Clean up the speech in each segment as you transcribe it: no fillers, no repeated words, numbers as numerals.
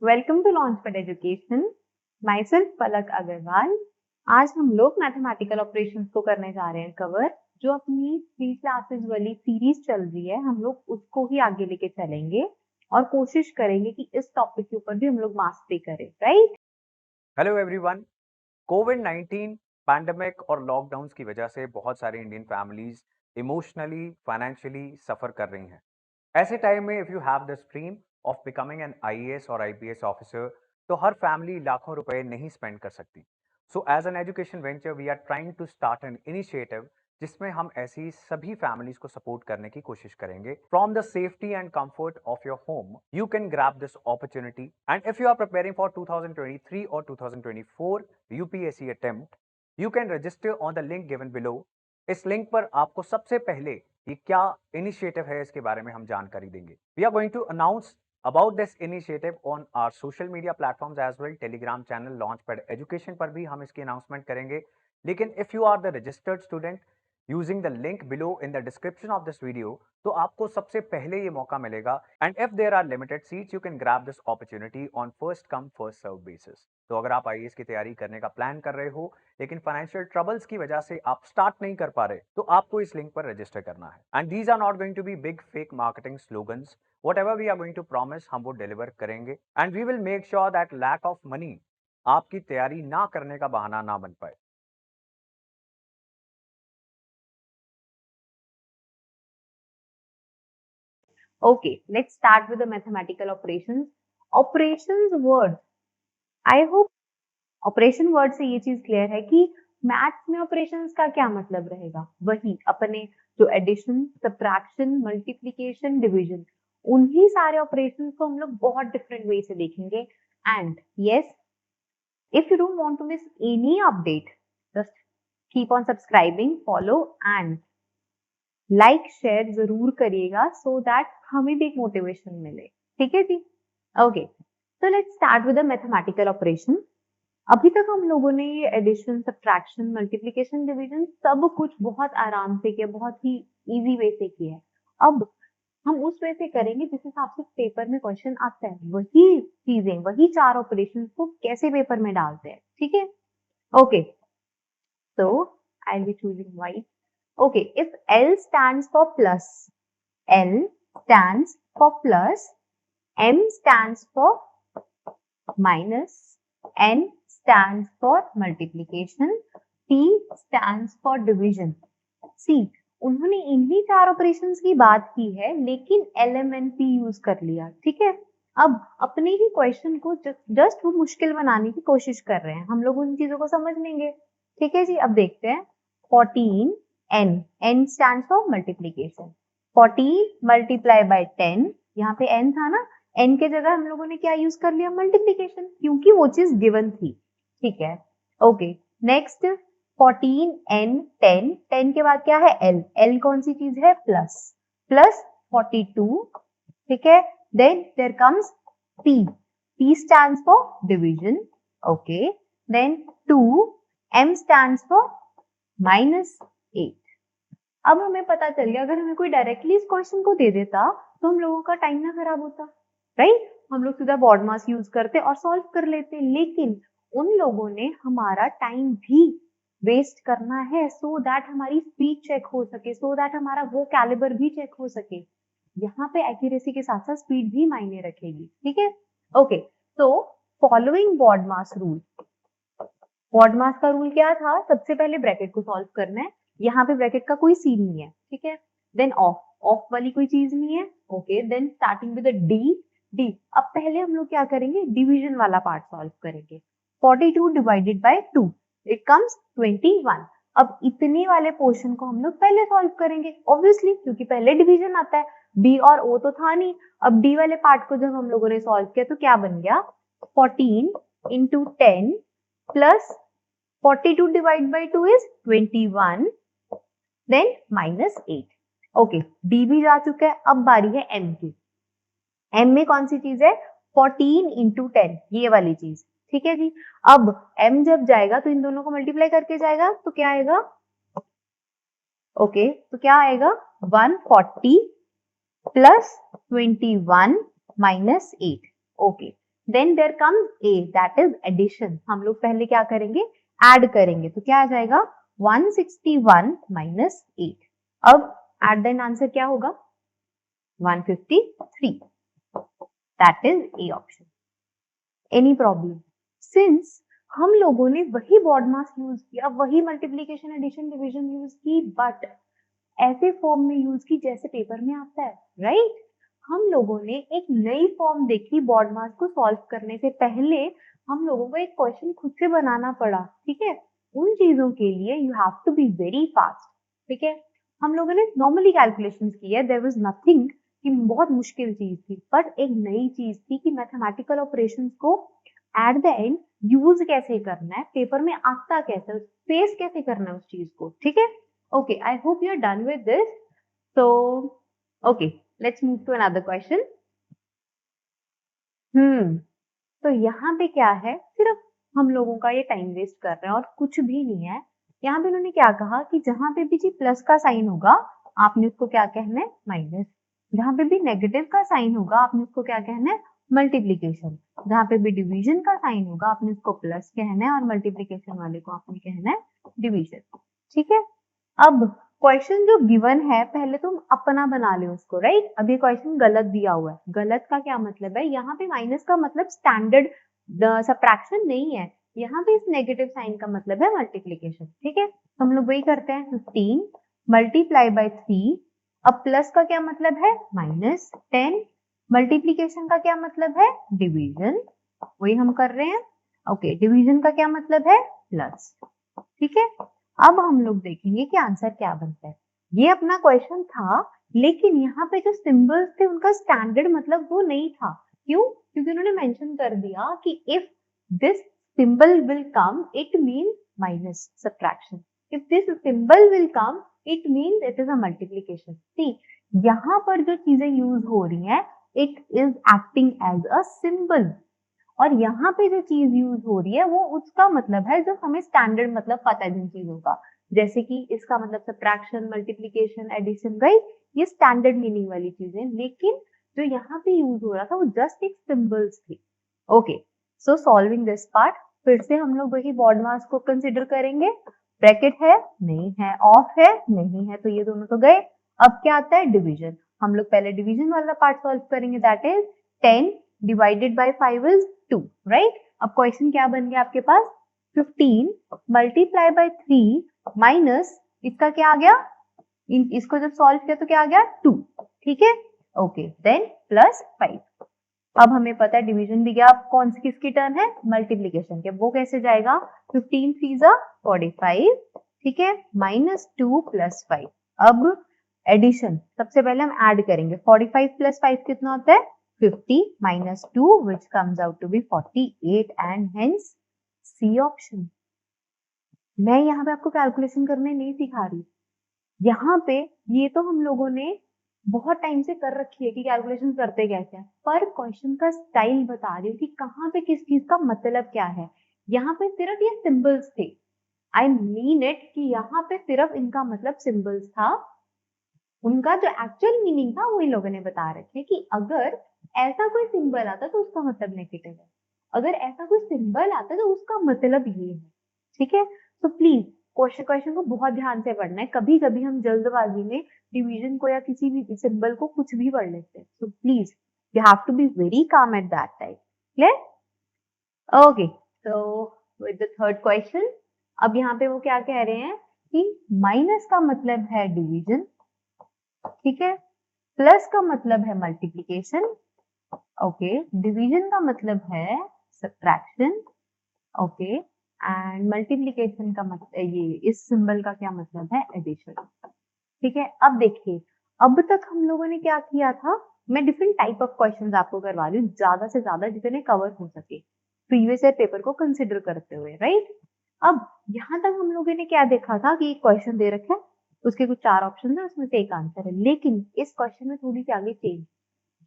Welcome to Launchpad education. Myself Palak Agarwal. आज हम लोग मैथमेटिकल ऑपरेशंस को करने जा रहे हैं कवर। जो अपनी 3 क्लासेस वाली सीरीज चल रही है, हम लोग उसको ही आगे लेके चलेंगे और कोशिश करेंगे कि इस टॉपिक के ऊपर भी हम लोग मास्टरी करें, राइट? Hello everyone. कोविड-19 पैंडेमिक और लॉकडाउन्स की वजह से बहुत सारी Indian families emotionally, financially suffer कर रही हैं। ऐसे टाइम में if you have the dream of becoming an IAS और आईपीएस ऑफिसर, तो हर फैमिली लाखों रुपए नहीं स्पेंड कर सकती। So as an education venture we are trying to start an initiative जिसमें हम ऐसी सभी फैमिलीज को सपोर्ट करने की कोशिश करेंगे। From the safety and comfort of your home you can grab this opportunity, and if you are preparing for 2023 और 2024 UPSC attempt, you can register on the link given below. इस link पर आपको सबसे पहले ये क्या इनिशिएटिव है इसके बारे में हम जानकारी देंगे। We are going to announce about this initiative on our social media platforms as well. Telegram channel Launchpad education पर भी हम इसकी अनाउंसमेंट करेंगे। लेकिन if you are the registered student using the link below in the description of this video, तो आपको सबसे पहले ये मौका मिलेगा। And if there are limited seats you can grab this opportunity on first come first serve basis. तो अगर आप आईएएस की तैयारी करने का प्लान कर रहे हो लेकिन फाइनेंशियल ट्रबल्स की वजह से आप स्टार्ट नहीं कर पा रहे, तो आपको इस लिंक पर रजिस्टर करना है। And these are not going to be big fake marketing slogans. Whatever we are going to promise, हम वो डिलीवर करेंगे। And we will make sure that lack of money आपकी तैयारी ना करने का बहाना ना बन पाए। Okay, let's start with the mathematical operations. Operations word, I hope operation word से ये चीज क्लियर है कि मैथ्स में ऑपरेशंस का क्या मतलब रहेगा। वही अपने जो एडिशन, सब्ट्रैक्शन, मल्टीप्लिकेशन, डिवीजन, उन्हीं सारे ऑपरेशंस को हम लोग बहुत डिफरेंट वे से देखेंगे। And yes, if you don't want to miss any update, just keep on subscribing, follow and like share जरूर करिएगा सो दैट हमें भी एक मोटिवेशन मिले। ठीक है जी? Okay, so let's start with the mathematical operation. अभी तक हम लोगों ने ये एडिशन, सब्ट्रैक्शन, मल्टीप्लिकेशन, डिवीजन सब कुछ बहुत आराम से किया, बहुत ही इजी वे से किया है। अब हम उस वे से करेंगे जिस हिसाब से पेपर में क्वेश्चन आता है। वही चीजें, वही 4 ऑपरेशंस को कैसे पेपर में डालते हैं। ठीक है? Okay, so I'll be choosing white. Okay, if L stands for plus, L stands for plus, M stands for minus, N stands for multiplication, T stands for division. See, उन्होंने इन्हीं 4 operations की बात की है लेकिन LMNP यूज कर लिया। ठीक है? अब अपने ही क्वेश्चन को जस्ट वो मुश्किल बनाने की कोशिश कर रहे हैं। हम लोग उन चीजों को समझ लेंगे। ठीक है जी? अब देखते हैं। 14 N, N stands for multiplication. 14 multiply by 10, यहाँ पे N था ना, N के जगह हम लोगों ने क्या यूज कर लिया? मल्टीप्लीकेशन, क्योंकि वो चीज गिवन थी। ठीक है? ओके, नेक्स्ट 14n 10, 10 के बाद क्या है? L, L कौन सी चीज है? Plus, plus 42। ठीक है? Then there comes P, P stands for division. Okay, then 2, M stands for minus 8. अब हमें पता चल गया, अगर हमें कोई डायरेक्टली इस क्वेश्चन को दे देता तो हम लोगों का टाइम ना खराब होता, राइट? हम लोग सीधा बॉड मास यूज करते और सॉल्व कर लेते, लेकिन उन लोगों ने हमारा टाइम भी वेस्ट करना है सो दैट हमारी स्पीड चेक हो सके, सो दैट हमारा वो कैलिबर भी चेक हो सके। यहाँ पे एक्यूरेसी के साथ साथ स्पीड भी मायने रखेगी। ठीक है? ओके, तो फॉलोइंग बॉड मास रूल। बॉड मास का रूल क्या था? सबसे पहले ब्रैकेट को सॉल्व करना है। यहाँ पे ब्रैकेट का कोई सीन नहीं है। ठीक है? देन ऑफ, ऑफ वाली कोई चीज नहीं है। Okay, then starting with D, D. अब पहले हम लोग क्या करेंगे? डिवीजन वाला पार्ट सॉल्व करेंगे। 42 डिवाइडेड बाय 2, इट कम्स 21। अब इतने वाले पोर्शन को हम लोग पहले सॉल्व करेंगे ऑब्वियसली, क्योंकि पहले डिवीजन आता है। बी और ओ तो था नहीं। अब डी वाले पार्ट को जब हम लोगों ने सॉल्व किया तो क्या बन गया? 14 into 10 plus 42 divided by 2 is 21, then minus 8. Okay, D भी जा चुका है। अब बारी है एम की। एम में कौन सी चीज है? 14 इंटू 10, ये वाली चीज। ठीक है जी? अब एम जब जाएगा तो इन दोनों को मल्टीप्लाई करके जाएगा, तो क्या आएगा? ओके, तो क्या आएगा? 140 plus 21 minus 8। Okay, then there comes A, that is addition. हम लोग पहले क्या करेंगे, ऐड करेंगे, तो क्या आ जाएगा 161 माइनस 8। अब एट द एंड आंसर क्या होगा 153, that is A option. Any problem? Since हम लोगों ने वही बॉड मास यूज किया, वही मल्टीप्लीकेशन एडिशन डिवीजन यूज की, बट ऐसे फॉर्म में यूज की जैसे पेपर में आता है, राइट? हम लोगों ने एक नई फॉर्म देखी बॉड मास को सॉल्व करने से पहले। हम लोगों को एक क्वेश्चन खुद से बनाना पड़ा, ठीक है? उन चीजों के लिए you have to be very fast, ठीक है? हम लोगों ने नॉर्मली कैलकुलेशन की है, देयर वाज नथिंग कि बहुत मुश्किल चीज थी, बट एक नई चीज थी कि मैथमेटिकल ऑपरेशंस को एट द एंड यूज कैसे करना है, पेपर में आता कैसे, फेस कैसे करना है उस चीज को, ठीक है? Okay, I hope you're done with this. So, okay, let's move to another question. तो यहाँ पे क्या है, सिर्फ हम लोगों का ये टाइम वेस्ट कर रहे हैं और कुछ भी नहीं है। यहाँ पे उन्होंने क्या कहा कि जहां पे भी जी प्लस का साइन होगा आपने उसको क्या कहना है माइनस, जहां पे भी नेगेटिव का साइन होगा आपने उसको क्या कहना है मल्टीप्लीकेशन, जहां पे भी डिवीजन का साइन होगा आपने उसको प्लस कहना है और मल्टीप्लीकेशन वाले को आपने कहना है डिवीजन, ठीक है? अब क्वेश्चन जो गिवन है पहले तुम अपना बना ले उसको, राइट? अब ये क्वेश्चन गलत दिया हुआ है, गलत का क्या मतलब है, यहाँ पे माइनस का मतलब स्टैंडर्ड सब्ट्रैक्शन नहीं है, यहाँ पे इस नेगेटिव साइन का मतलब है मल्टीप्लीकेशन, ठीक है? तो हम लोग वही करते हैं 15 मल्टीप्लाई बाय 3। अब प्लस का क्या मतलब है माइनस, 10 मल्टीप्लीकेशन का क्या मतलब है डिवीजन, वही हम कर रहे हैं। ओके, डिवीजन का क्या मतलब है प्लस, ठीक है? अब हम लोग देखेंगे कि आंसर क्या बनता है। ये अपना क्वेश्चन था, लेकिन यहाँ पे जो सिंबल्स थे उनका स्टैंडर्ड मतलब वो नहीं था। क्यों? क्योंकि उन्होंने मेंशन कर दिया कि if this symbol will come it means minus subtraction, if this symbol will come it means it is a multiplication. See, यहाँ पर जो चीजें यूज हो रही हैं it is acting as a symbol, और यहाँ पे जो चीज यूज हो रही है वो उसका मतलब है जो हमें स्टैंडर्ड मतलब पता है जिन चीजों का, जैसे कि इसका मतलब सब्ट्रैक्शन, मल्टीप्लिकेशन, एडिशन, राइट? ये स्टैंडर्ड मीनिंग वाली चीजें, लेकिन जो यहाँ पे यूज हो रहा था वो जस्ट एक सिंबल्स थी। Okay, so solving this part, फिर से हम लोग वही बॉड मास को कंसिडर करेंगे। ब्रैकेट है नहीं है, ऑफ है नहीं है, तो ये दोनों तो गए। अब क्या आता है डिवीजन, हम लोग पहले डिवीजन वाला पार्ट सॉल्व करेंगे, that is 10 divided by 5 is 2, right? अब क्वेश्चन क्या बन गया आपके पास 15 मल्टीप्लाई बाय 3 माइनस इसका क्या आ गया, इसको जब सॉल्व किया तो क्या आ गया 2, ठीक है? Okay, then plus 5। अब हमें पता है डिवीजन भी गया, अब कौन सी किसकी टर्न है मल्टीप्लीकेशन के, वो कैसे जाएगा 15 3 जा 45, ठीक है? Minus 2 plus 5। अब एडिशन, सबसे पहले हम ऐड करेंगे, 45 प्लस 5 कितना होता है 50 minus 2 which comes out to be 48 and hence C option। मैं यहाँ पे आपको कैलकुलेशन करने नहीं सिखा रही, यहाँ पे ये तो हम लोगों ने बहुत टाइम से कर रखी है कि कैलकुलेशन करते कैसे हैं, पर क्वेश्चन का स्टाइल बता रही हूँ कि कहाँ पे किस चीज का मतलब क्या है। यहाँ पे सिर्फ ये सिंबल्स थे, आई मीन इट कि यहाँ पे सिर्फ इनका मतलब सिंबल्स था, उनका जो एक्चुअल मीनिंग था वो इन लोगों ने बता रखे कि अगर ऐसा कोई सिंबल आता तो उसका मतलब नेगेटिव है, अगर ऐसा कोई सिंबल आता तो उसका मतलब ये है, ठीक है? तो प्लीज क्वेश्चन को बहुत ध्यान से पढ़ना है, कभी कभी हम जल्दबाजी में डिवीजन को या किसी भी सिंबल को कुछ भी पढ़ लेते हैं, तो please you have to be very calm at that time, clear? Okay, so with the third question, अब यहाँ पे वो क्या कह रहे हैं कि माइनस का मतलब है डिवीजन, ठीक है? प्लस का मतलब है मल्टीप्लिकेशन, ओके, डिवीजन का मतलब है सब्ट्रैक्शन, ओके, एंड मल्टीप्लिकेशन का मतलब ये इस सिंबल का क्या मतलब है एडिशन, ठीक है? अब देखिए, अब तक हम लोगों ने क्या किया था, मैं डिफरेंट टाइप ऑफ क्वेश्चंस आपको करवा रही हूँ, ज्यादा से ज्यादा जितने कवर हो सके प्रीवियस ईयर पेपर को कंसिडर करते हुए, राइट? अब यहाँ तक हम लोगों ने क्या देखा था कि क्वेश्चन दे रखे, उसके कुछ 4 ऑप्शन है, उसमें से एक आंसर है, लेकिन इस क्वेश्चन में थोड़ी सी आगे चेंज,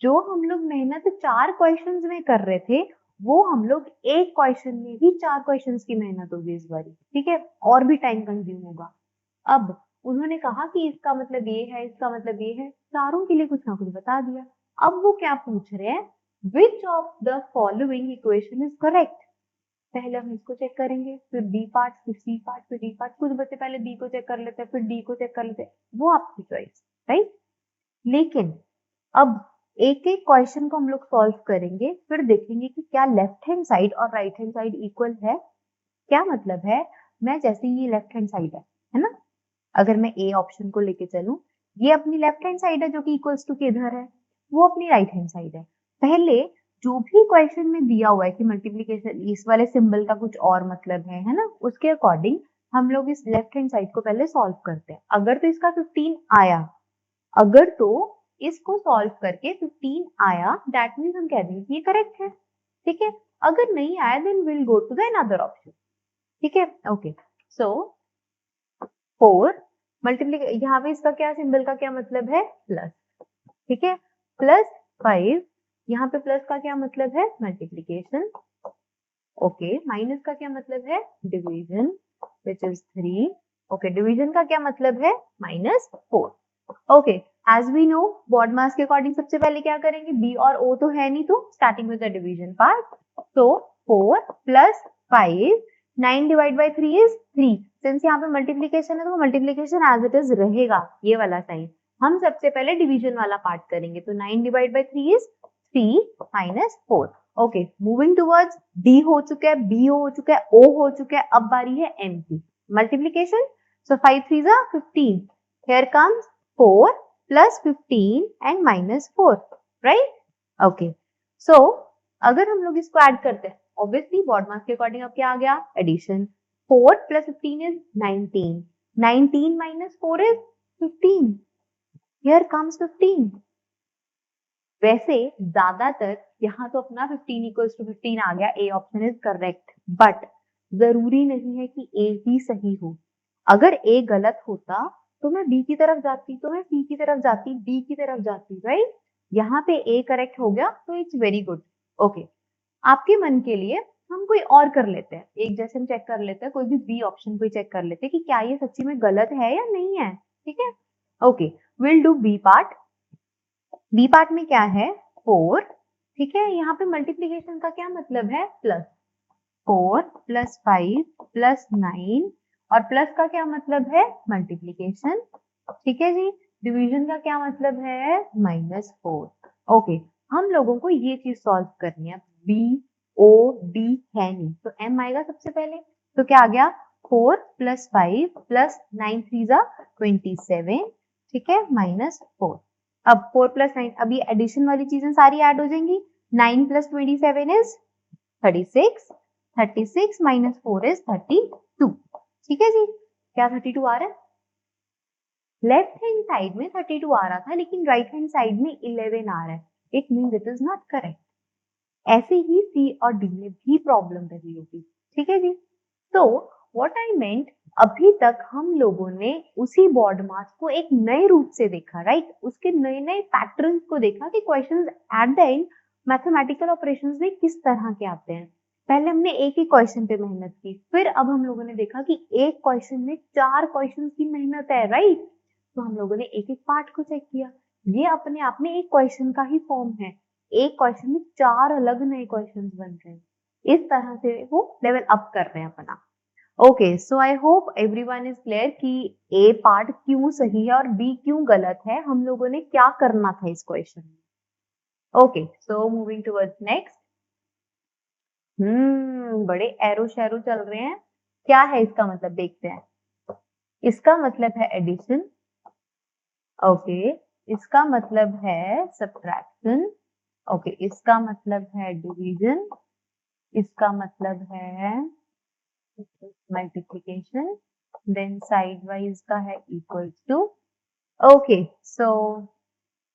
जो हम लोग मेहनत 4 क्वेश्चंस में कर रहे थे वो हम लोग एक क्वेश्चन में ही 4 क्वेश्चंस की मेहनत होगी इस बारी, ठीक है? और भी टाइम कंज्यूम होगा। अब उन्होंने कहा कि इसका मतलब ये है, इसका मतलब ये है, चारों के लिए कुछ ना कुछ बता दिया। अब वो क्या पूछ रहे हैं, which of the following equation is correct. पहले हम इसको चेक करेंगे, फिर बी पार्ट, फिर सी पार्ट, फिर डी पार्ट। कुछ बच्चे पहले बी को चेक कर लेते हैं, फिर डी को चेक कर लेते हैं, वो आपकी चॉइस, राइट। लेकिन अब एक एक क्वेश्चन को हम लोग सॉल्व करेंगे, फिर देखेंगे कि क्या लेफ्ट हैंड साइड और राइट हैंड साइड इक्वल है। क्या मतलब है, मैं जैसे ये लेफ्ट हैंड साइड है ना, अगर मैं ए ऑप्शन को लेके चलूं, ये अपनी लेफ्ट हैंड साइड है जो कि इक्वल्स टू किधर है, वो अपनी राइट हैंड साइड है। पहले जो भी क्वेश्चन में दिया हुआ है कि मल्टीप्लीकेशन इस वाले सिंबल का कुछ और मतलब है ना, उसके अकॉर्डिंग हम लोग इस लेफ्ट हैंड साइड को पहले सॉल्व करते हैं। अगर तो इसका 15 आया, अगर तो इसको सॉल्व करके 15 आया, दैट मीन्स हम कह देंगे कि ये करेक्ट है, ठीक है। अगर नहीं आया then will go to the another option, ठीक है। ओके, सो 4 मल्टीप्लीकेशन, यहाँ पे इसका क्या सिंबल का क्या मतलब है, प्लस, ठीक है। प्लस 5, यहाँ पे प्लस का क्या मतलब है, मल्टीप्लीकेशन। ओके, माइनस का क्या मतलब है, division, which is 3। Okay, division का क्या मतलब है, -4। Okay, as we know BODMAS के अकॉर्डिंग सबसे पहले क्या करेंगे, बी और ओ तो है नहीं, तो starting with the division part. तो 4 plus 5, 9 divide by 3 is 3। Since यहाँ पे मल्टीप्लीकेशन है तो मल्टीप्लीकेशन एज इट इज रहेगा, ये वाला साइन। हम सबसे पहले डिवीजन वाला पार्ट करेंगे, तो 9 divide by 3 is 3 minus 4। Okay, moving towards, D हो चुका है, बी हो चुका है, ओ हो चुका है, अब बारी है एम की, मल्टीप्लीकेशन। सो 5 3 जा 15, here comes 4 plus 15 and minus 4, right? Okay, so अगर हम लोग इसको ऐड करते हैं, obviously बॉड मास के अकॉर्डिंग अब क्या आ गया, addition. 4 plus 15 is 19, 19 minus 4 is 15, here comes 15। वैसे ज्यादातर यहाँ तो अपना 15 इक्वल्स टू 15 आ गया, A option is correct, but जरूरी नहीं है कि ए ही सही हो। अगर ए गलत होता तो मैं बी की तरफ जाती, तो मैं सी की तरफ जाती, डी की तरफ जाती, राइट। यहाँ पे ए करेक्ट हो गया तो इट्स वेरी गुड। ओके, आपके मन के लिए हम कोई और कर लेते हैं, एक जैसे हम चेक कर लेते हैं, कोई भी बी ऑप्शन को चेक कर लेते हैं कि क्या ये सच्ची में गलत है या नहीं है, ठीक है। Okay, will do B part. B part में क्या है, 4, ठीक है। यहाँ पे मल्टीप्लीकेशन का क्या मतलब है, प्लस। 4 प्लस 5 प्लस 9, और प्लस का क्या मतलब है, मल्टीप्लीकेशन, ठीक है जी। डिवीजन का क्या मतलब है, -4। ओके, हम लोगों को ये चीज सॉल्व करनी है, बी ओ डी है नहीं, तो एम आएगा सबसे पहले। तो क्या आ गया, 4 प्लस 5 प्लस 9 3 जा 27, ठीक है, -4। अब 4 प्लस 9, अब ये एडिशन वाली चीजें सारी ऐड हो जाएंगी। 9 प्लस 27 इज 36, 36 माइनस 4 इज 32, ठीक है जी। क्या 32 आ रहा है, लेफ्ट हैंड साइड में 32 आ रहा था, लेकिन राइट हैंड साइड में 11 आ रहा है, it means it is not correct. ऐसे ही सी और डी में भी प्रॉब्लम रही होगी, ठीक है जी। तो व्हाट आई मेंट, अभी तक हम लोगों ने उसी बॉड मास को एक नए रूप से देखा, राइट। उसके नए नए पैटर्न्स को देखा कि questions at the end mathematical operations में किस तरह के आते हैं। पहले हमने एक ही क्वेश्चन पे मेहनत की, फिर अब हम लोगों ने देखा कि एक क्वेश्चन में 4 क्वेश्चन की मेहनत है, राइट। तो हम लोगों ने एक एक पार्ट को चेक किया, ये अपने आप में एक क्वेश्चन का ही फॉर्म है, एक क्वेश्चन में 4 अलग नए क्वेश्चंस बन रहे हैं, इस तरह से वो लेवल अप कर रहे हैं अपना। Okay, so I hope everyone is clear कि ए पार्ट क्यों सही है और बी क्यों गलत है, हम लोगों ने क्या करना था इस क्वेश्चन में। Okay, so moving towards next. बड़े एरो शेरो चल रहे हैं, क्या है इसका मतलब, देखते हैं। इसका मतलब है एडिशन, ओके, इसका मतलब है सब्ट्रैक्शन, ओके, इसका मतलब है डिवीजन, इसका मतलब है मल्टीप्लिकेशन, देन साइड वाइज का है equals to. Okay, so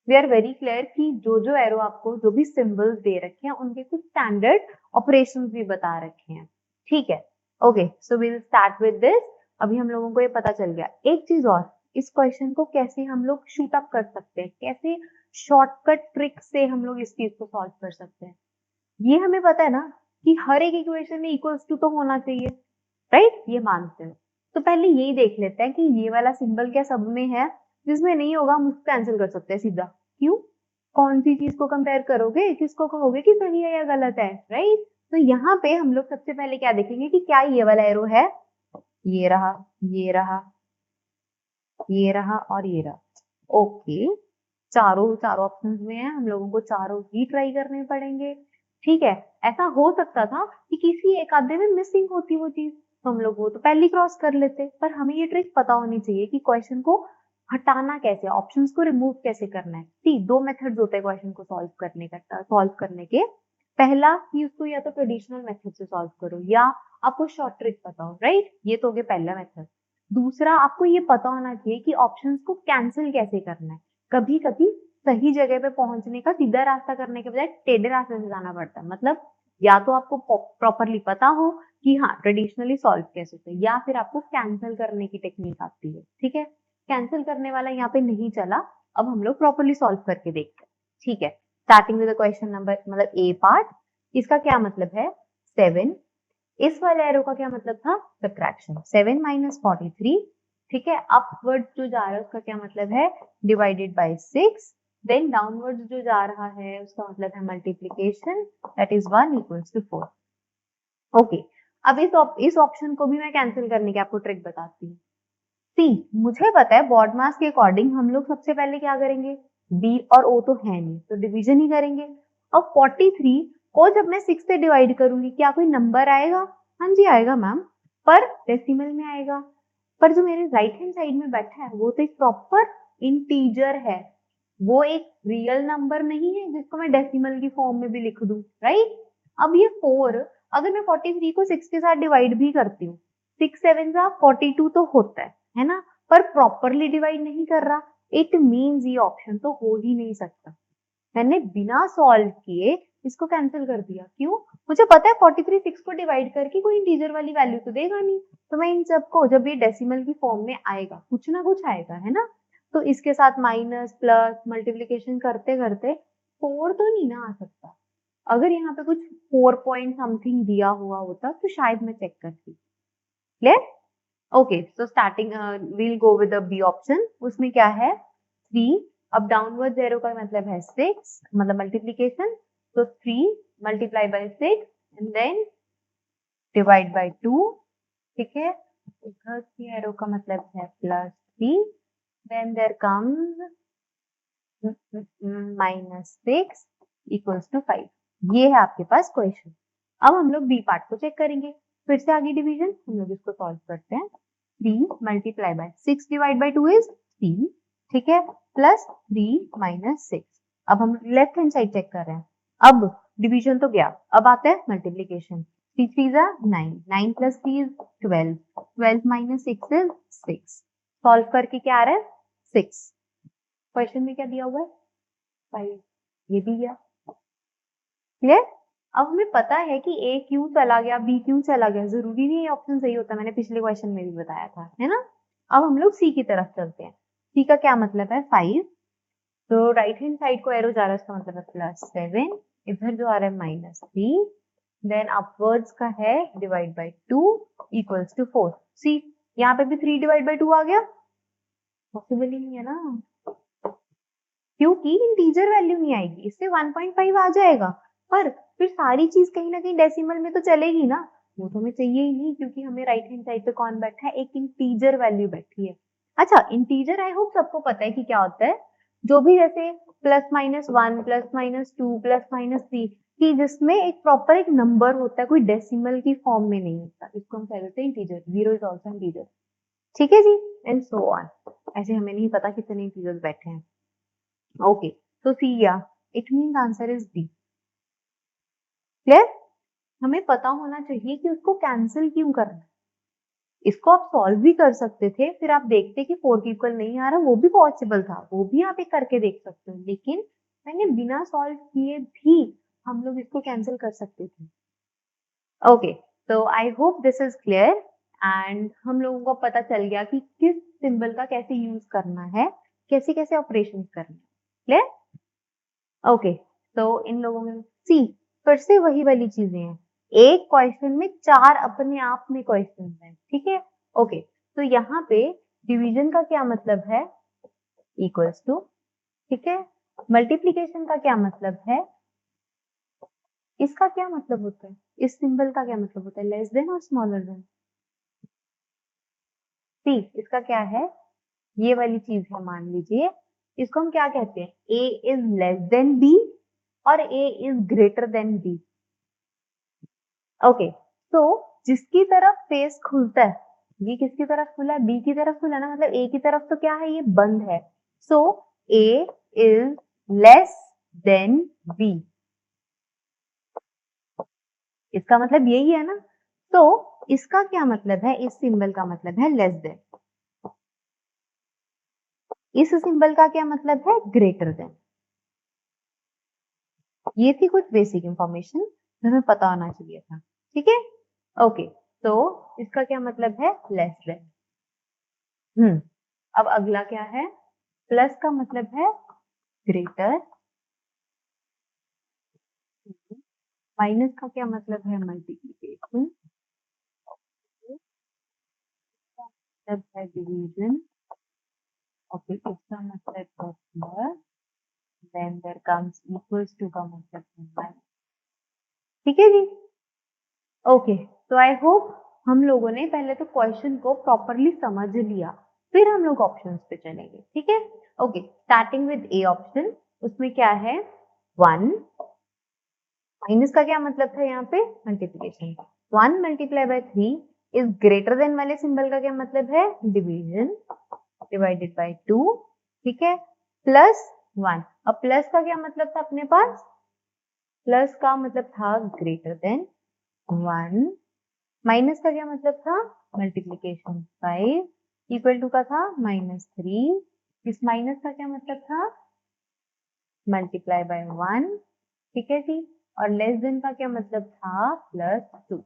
we are very clear कि जो जो एरो आपको जो भी सिंबल्स दे रखे हैं उनके कुछ स्टैंडर्ड ऑपरेशंस भी बता रखे हैं, ठीक है। Okay, so we will start with this. अभी हम लोगों को ये पता चल गया। एक चीज और, इस क्वेश्चन को कैसे हम लोग शूट अप कर सकते हैं, कैसे शॉर्टकट ट्रिक से हम लोग इस चीज को सॉल्व कर सकते हैं, ये हमें पता है ना कि हर एक इक्वेशन में इक्वल्स टू तो होना चाहिए, राइट, ये मानते हैं। तो पहले यही देख लेते हैं कि ये वाला सिंबल क्या सब में है, जिसमें नहीं होगा हम उसको कैंसिल कर सकते हैं सीधा। क्यों, कौन सी चीज को कंपेयर करोगे, किसको कहोगे कि सही है या गलत है, राइट। तो यहाँ पे हम लोग सबसे पहले क्या देखेंगे कि क्या ये वाला एरो है, ये रहा, ये रहा, ये रहा और ये रहा। ओके, चारों चारों ऑप्शंस में है, हम लोगों को चारों ही ट्राई करने पड़ेंगे। ठीक है, ऐसा हो सकता था कि किसी एक आधे में मिसिंग होती वो चीज, तो हम लोग वो तो पहले क्रॉस कर लेते, पर हमें ये ट्रिक पता होनी चाहिए कि क्वेश्चन को हटाना कैसे, ऑप्शंस को रिमूव कैसे करना है। ठीक, दो मेथड्स होते हैं क्वेश्चन को सॉल्व करने के। पहला कि उसको या तो ट्रेडिशनल मेथड से सॉल्व करो या आपको शॉर्ट ट्रिक पता हो, राइट, ये तो हो गया पहला मेथड। दूसरा, आपको ये पता होना चाहिए कि ऑप्शंस को कैंसिल कैसे करना है। कभी कभी सही जगह पे पहुंचने का सीधा रास्ता करने के बजाय टेढ़े रास्ते से जाना पड़ता है। मतलब या तो आपको प्रॉपरली पता हो कि हाँ ट्रेडिशनली सॉल्व कैसे होता है, या फिर आपको कैंसिल करने की टेक्निक आती है। ठीक है, कैंसिल करने वाला यहाँ पे नहीं चला, अब हम लोग प्रॉपरली सॉल्व करके देखते हैं। ठीक है, स्टार्टिंग विद क्वेश्चन नंबर मतलब ए पार्ट, इसका क्या मतलब है 7, इस वाले एरो का क्या मतलब था सब्ट्रैक्शन, 7 माइनस 43। ठीक है, अपवर्ड जो जा रहा है उसका क्या मतलब है डिवाइडेड बाय 6, देन डाउनवर्ड जो जा रहा है उसका मतलब है multiplication, that is 1 equals to 4। Okay, अब इस ऑप्शन को भी मैं कैंसिल करने की आपको ट्रिक बताती हूँ। सी, मुझे पता है बॉड मास के अकॉर्डिंग हम लोग सबसे पहले क्या करेंगे, बी और ओ तो है नहीं तो डिवीजन ही करेंगे। अब 43 को जब मैं 6 से डिवाइड करूंगी क्या कोई नंबर आएगा, हाँ जी आएगा मैम, पर डेसिमल में आएगा। पर जो मेरे राइट हैंड साइड में बैठा है वो तो एक प्रॉपर इंटीजर है, वो एक रियल नंबर नहीं है जिसको मैं डेसिमल की फॉर्म में भी लिख दूं, राइट। अब ये 4 अगर मैं 43 को 6 के साथ डिवाइड भी करती हूँ, 6 7 जा 42 तो होता है ना, पर प्रॉपरली डिवाइड नहीं कर रहा। इट मींस ये ऑप्शन तो हो ही नहीं सकता। मैंने बिना सॉल्व किए इसको कैंसिल कर दिया, क्यों, मुझे पता है 43 6 को डिवाइड करके कोई इंटीजर वाली वैल्यू तो देगा नहीं, तो मैं इन सबको जब ये डेसिमल की फॉर्म में आएगा कुछ ना कुछ आएगा, है ना, तो इसके साथ माइनस प्लस मल्टीप्लीकेशन करते करते 4 तो नहीं ना आ सकता। अगर यहाँ पे कुछ 4 पॉइंट समथिंग दिया हुआ होता तो शायद मैं चेक करती। Clear, okay, so starting we'll go with the B option, उसमें क्या है 3, अब डाउनवर्ड एरो का मतलब है 6 मतलब मल्टीप्लीकेशन, तो 3 multiply by 6 and then divide by 2। ठीक है, इधर की एरो का मतलब है +3, then there comes -6 equals to 5। ये है आपके पास क्वेश्चन। अब हम लोग बी पार्ट को चेक करेंगे, फिर से आगे डिवीजन हम लोग इसको सॉल्व करते हैं। 3 multiply by 6 divide by 2 is 3, ठीक है, प्लस 3 माइनस 6। अब हम लेफ्ट हैंड साइड चेक कर रहे हैं, अब डिवीजन तो गया, अब आता है मल्टीप्लीकेशन। 3 3 जा 9, 9 plus 3 is 12, 12 minus 6 is 6। Solve करके क्या आ रहा है 6, क्वेश्चन में क्या दिया हुआ है 5, ये भी गया। क्लियर, अब हमें पता है कि ए क्यों चला गया, बी क्यों चला गया, जरूरी नहीं है ऑप्शन सही होता, मैंने पिछले क्वेश्चन में भी बताया था, है ना। अब हम लोग सी की तरफ चलते हैं। सी का क्या मतलब है 5, तो राइट हैंड साइड को एरो जा रहा है, इसका मतलब है +7, इधर जो आ रहा है -3, देन अपवर्ड्स का है डिवाइड बाय 2 इक्वल्स टू 4। सी, यहाँ पे भी 3 डिवाइड बाय 2 आ गया, पॉसिबल ही नहीं है ना, क्योंकि इंटीजर वैल्यू नहीं आएगी, इससे 1.5 आ जाएगा, पर फिर सारी चीज कहीं ना कहीं डेसिमल में तो चलेगी ना, वो तो हमें चाहिए ही नहीं, क्योंकि हमें राइट हैंड साइड पे कौन बैठा है, एक इंटीजर वैल्यू बैठी है। अच्छा, इंटीजर आई होप सबको पता है कि क्या होता है, जो भी जैसे +-1 +-2 +-3 कि जिसमें एक प्रॉपर एक नंबर होता है, कोई डेसिमल की फॉर्म में नहीं होता, इसको हम कह देते हैं इंटीजर, 0 इज ऑल्सो इंटीजर। ठीक है जी, एंड सो ऑन, ऐसे हमें नहीं पता कितने इंटीजर्स बैठे हैं। ओके, तो सी या it mean answer is B. Clear, हमें पता होना चाहिए कि उसको कैंसिल क्यों करना है। इसको आप सॉल्व भी कर सकते थे, फिर आप देखते कि 4 के इक्वल नहीं आ रहा, वो भी पॉसिबल था, वो भी आप एक करके देख सकते हो, लेकिन मैंने बिना सॉल्व किए भी हम लोग इसको कैंसिल कर सकते थे। ओके, तो I hope this is clear, and हम लोगों को पता चल गया कि किस सिंबल का कैसे यूज करना है, कैसे कैसे ऑपरेशन करना है। क्लियर, ओके, तो इन लोगों में सी फिर से वही वाली चीजें हैं, एक क्वेश्चन में 4 अपने आप में क्वेश्चन हैं, ठीक है। ओके, तो यहाँ पे डिवीजन का क्या मतलब है इक्वल्स टू, ठीक है, मल्टीप्लीकेशन का क्या मतलब है, इसका क्या मतलब होता है, इस सिंबल का क्या मतलब होता है, लेस देन और स्मॉलर देन। सी इसका क्या है, ये वाली चीज है, मान लीजिए इसको हम क्या कहते हैं, A is less than B और A is greater than B. Okay, तो जिसकी तरफ फेस खुलता है, ये किसकी तरफ खुला है, बी की तरफ खुला ना, मतलब ए की तरफ तो क्या है, ये बंद है। सो ए इज लेस देन बी, इसका मतलब यही है ना। तो इसका क्या मतलब है, इस सिंबल का मतलब है लेस देन, इस सिंबल का क्या मतलब है, ग्रेटर देन। ये थी कुछ बेसिक इंफॉर्मेशन जो हमें पता होना चाहिए था, ठीक है। ओके, तो इसका क्या मतलब है, लेस देन। अब अगला क्या है, प्लस का मतलब है ग्रेटर, माइनस का क्या मतलब है, मल्टीप्लीकेशन, मतलब है डिवीजन, ओके, इसका मतलब है plus, then there comes equals to का मतलब है माइनस, ठीक है जी। ओके, तो आई होप हम लोगों ने पहले तो क्वेश्चन को प्रॉपरली समझ लिया, फिर हम लोग ऑप्शंस पे चलेंगे, ठीक है। Okay, starting with A option, उसमें क्या है, 1, माइनस का क्या मतलब था यहाँ पे, multiplication, 1 multiply by 3 is greater then वाले सिंबल का क्या मतलब है, डिवीजन, डिवाइडेड बाय 2, ठीक है, प्लस 1। अब प्लस का क्या मतलब था अपने पास, प्लस का मतलब था ग्रेटर देन 1, माइनस का क्या मतलब था, मल्टीप्लीकेशन 5 इक्वल टू का था -3, इस माइनस का क्या मतलब था, मल्टीप्लाई बाय 1, ठीक है जी, और लेस देन का क्या मतलब था, +2।